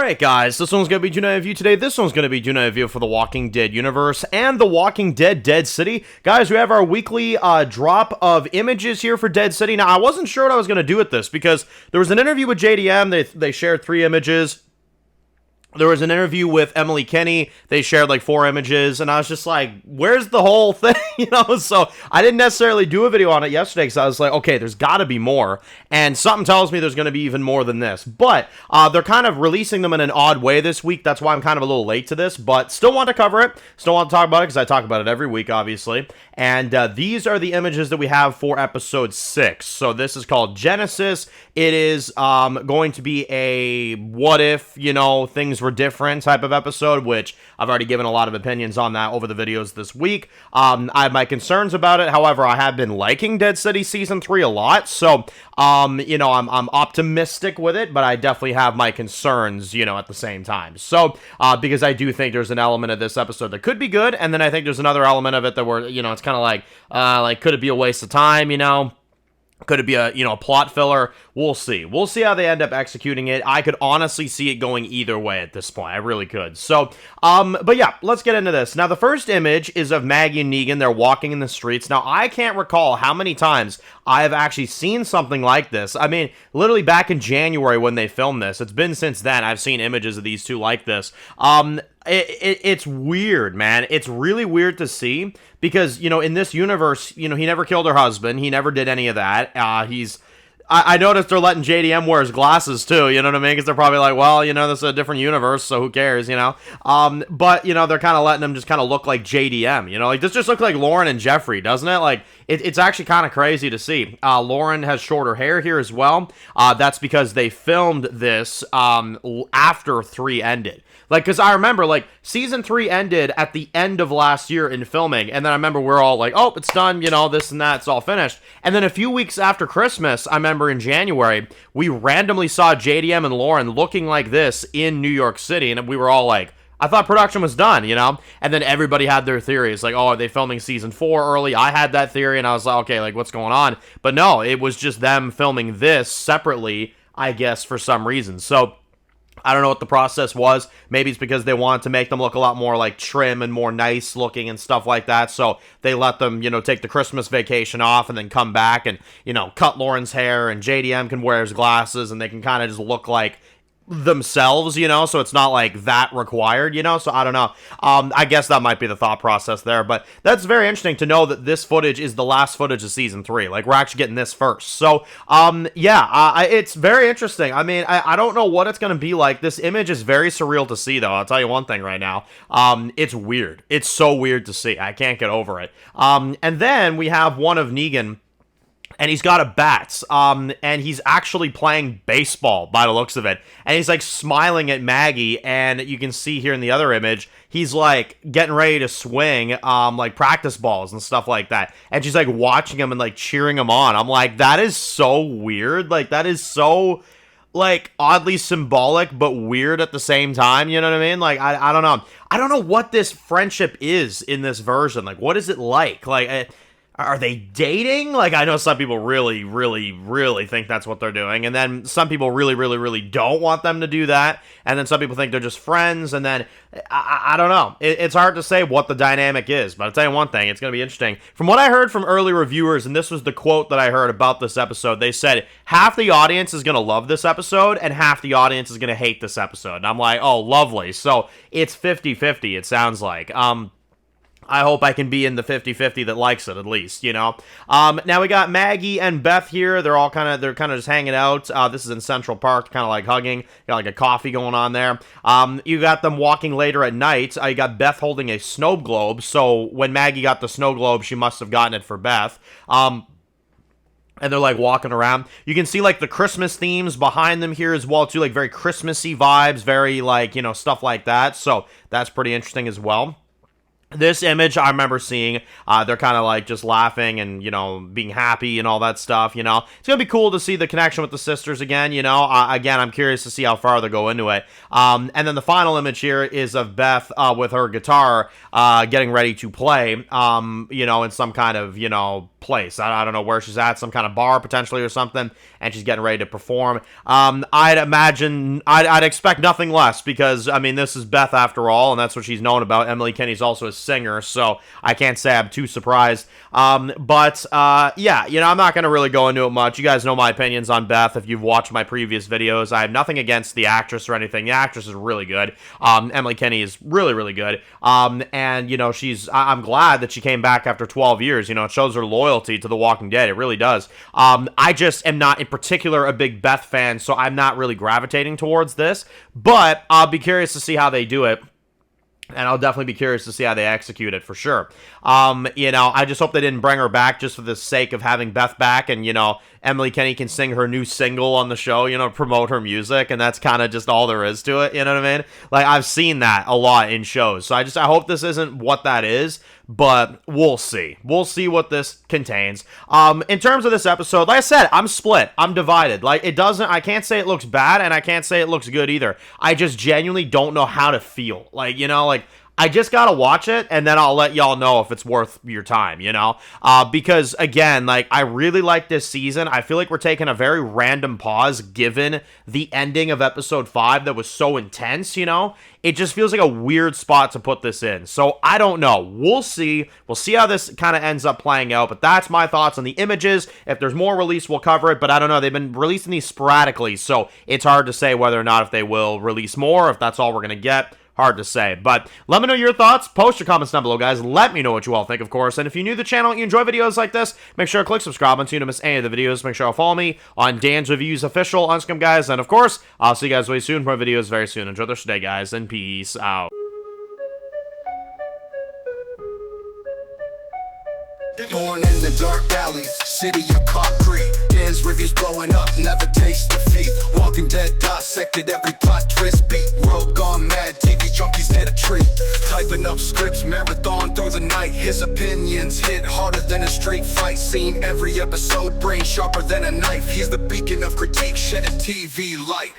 Alright guys, this one's going to be June Review today. This one's going to be June Review for The Walking Dead universe and The Walking Dead Dead City. Guys, we have our weekly drop of images here for Dead City. Now, I wasn't sure what I was going to do with this because there was an interview with JDM. They shared 3 images. There was an interview with Emily Kenny. They shared like 4 images, and I was just like, where's the whole thing? So I didn't necessarily do a video on it yesterday because I was like, okay, there's got to be more, and something tells me there's going to be even more than this. But they're kind of releasing them in an odd way this week. That's why I'm kind of a little late to this, but still want to cover it. Still want to talk about it because I talk about it every week, obviously. And these are the images that we have for episode 6. So this is called Genesis. It is going to be a what if, things were different type of episode, which I've already given a lot of opinions on that over the videos this week. I have my concerns about it. However, I have been liking Dead City Season 3 a lot, so, I'm optimistic with it, but I definitely have my concerns, at the same time. So, because I do think there's an element of this episode that could be good, and then I think there's another element of it that where, it's kind of like, could it be a waste of time, Could it be a plot filler? We'll see. We'll see how they end up executing it. I could honestly see it going either way at this point. I really could. So, but yeah, let's get into this. Now, the first image is of Maggie and Negan. They're walking in the streets. Now, I can't recall how many times I have actually seen something like this. I mean, literally back in January when they filmed this. It's been since then. I've seen images of these two like this. It's weird, man. It's really weird to see because, in this universe, he never killed her husband. He never did any of that. I noticed they're letting JDM wear his glasses too, you know what I mean? Because they're probably like, well, this is a different universe, so who cares, But, they're kind of letting him just kind of look like JDM, Like, this just looks like Lauren and Jeffrey, doesn't it? Like, it's actually kind of crazy to see. Lauren has shorter hair here as well. That's because they filmed this after 3 ended. Like, because I remember, Season 3 ended at the end of last year in filming, and then I remember we're all like, oh, it's done, this and that, it's all finished. And then a few weeks after Christmas, I remember in January, we randomly saw JDM and Lauren looking like this in New York City, and we were all like, I thought production was done, And then everybody had their theories, like, oh, are they filming Season 4 early? I had that theory, and I was like, okay, what's going on? But no, it was just them filming this separately, I guess, for some reason. So I don't know what the process was. Maybe it's because they wanted to make them look a lot more trim and more nice looking and stuff like that. So they let them, take the Christmas vacation off and then come back and, cut Lauren's hair, and JDM can wear his glasses and they can kind of just look like themselves, so it's not like that required, so I don't know. I guess that might be the thought process there, but that's very interesting to know that this footage is the last footage of Season 3. Like, we're actually getting this first. So, it's very interesting. I mean, I don't know what it's going to be like. This image is very surreal to see, though. I'll tell you one thing right now. It's weird. It's so weird to see. I can't get over it. And then we have one of Negan, and he's got a bat, and he's actually playing baseball by the looks of it, and he's smiling at Maggie, and you can see here in the other image, he's getting ready to swing, practice balls and stuff like that, and she's watching him and cheering him on. I'm like, that is so weird, that is so oddly symbolic, but weird at the same time, you know what I mean? I don't know. I don't know what this friendship is in this version, what is it like? Are they dating? I know some people really, really, really think that's what they're doing, and then some people really, really, really don't want them to do that, and then some people think they're just friends, and then, I don't know. It's hard to say what the dynamic is, but I'll tell you one thing, it's going to be interesting. From what I heard from early reviewers, and this was the quote that I heard about this episode, they said, half the audience is going to love this episode, and half the audience is going to hate this episode, and I'm like, oh, lovely. So, it's 50-50, it sounds like. I hope I can be in the 50-50 that likes it, at least, Now we got Maggie and Beth here. They're kind of just hanging out. This is in Central Park, kind of hugging. Got a coffee going on there. You got them walking later at night. You got Beth holding a snow globe. So when Maggie got the snow globe, she must have gotten it for Beth. And they're walking around. You can see the Christmas themes behind them here as well too, very Christmassy vibes, very stuff like that. So that's pretty interesting as well. This image I remember seeing, they're kind of like just laughing and, being happy and all that stuff, It's going to be cool to see the connection with the sisters again, Again, I'm curious to see how far they go into it. And then the final image here is of Beth with her guitar getting ready to play, in some kind of, place. I don't know where she's at, some kind of bar potentially or something, and she's getting ready to perform. I'd imagine, I'd expect nothing less because, this is Beth after all, and that's what she's known about. Emily Kinney's also a singer, so I can't say I'm too surprised. But yeah, I'm not going to really go into it much. You guys know my opinions on Beth if you've watched my previous videos. I have nothing against the actress or anything. The actress is really good. Emily Kinney is really, really good. And, I'm glad that she came back after 12 years. It shows her loyalty to The Walking Dead. It really does. I just am not in particular a big Beth fan, so I'm not really gravitating towards this, but I'll be curious to see how they do it. And I'll definitely be curious to see how they execute it for sure. I just hope they didn't bring her back just for the sake of having Beth back and, Emily Kinney can sing her new single on the show, promote her music, and that's kind of just all there is to it, you know what I mean? Like, I've seen that a lot in shows, so I hope this isn't what that is, but we'll see. We'll see what this contains. In terms of this episode, like I said, I'm split. I'm divided. Like, I can't say it looks bad, and I can't say it looks good either. I just genuinely don't know how to feel. Like, I just gotta watch it, and then I'll let y'all know if it's worth your time, Because, again, I really like this season. I feel like we're taking a very random pause given the ending of episode 5 that was so intense, It just feels like a weird spot to put this in. So, I don't know. We'll see. We'll see how this kind of ends up playing out, but that's my thoughts on the images. If there's more release, we'll cover it, but I don't know. They've been releasing these sporadically, so it's hard to say whether or not if they will release more, if that's all we're gonna get. Hard to say, but let me know your thoughts. Post your comments down below, guys. Let me know what you all think, of course. And if you're new to the channel and you enjoy videos like this, make sure to click subscribe so you don't miss any of the videos. Make sure to follow me on Dan's Reviews Official on Instagram, guys. And of course, I'll see you guys way soon for more videos very soon. Enjoy the rest of the day, guys, and peace out. Born in the dark alleys, city of concrete. Dan's reviews blowing up, never taste defeat. Walking Dead dissected every plot twist beat. World gone mad, TV junkies hit a treat. Typing up scripts, marathon through the night. His opinions hit harder than a street fight scene. Every episode, brain sharper than a knife. He's the beacon of critique, shedding TV light.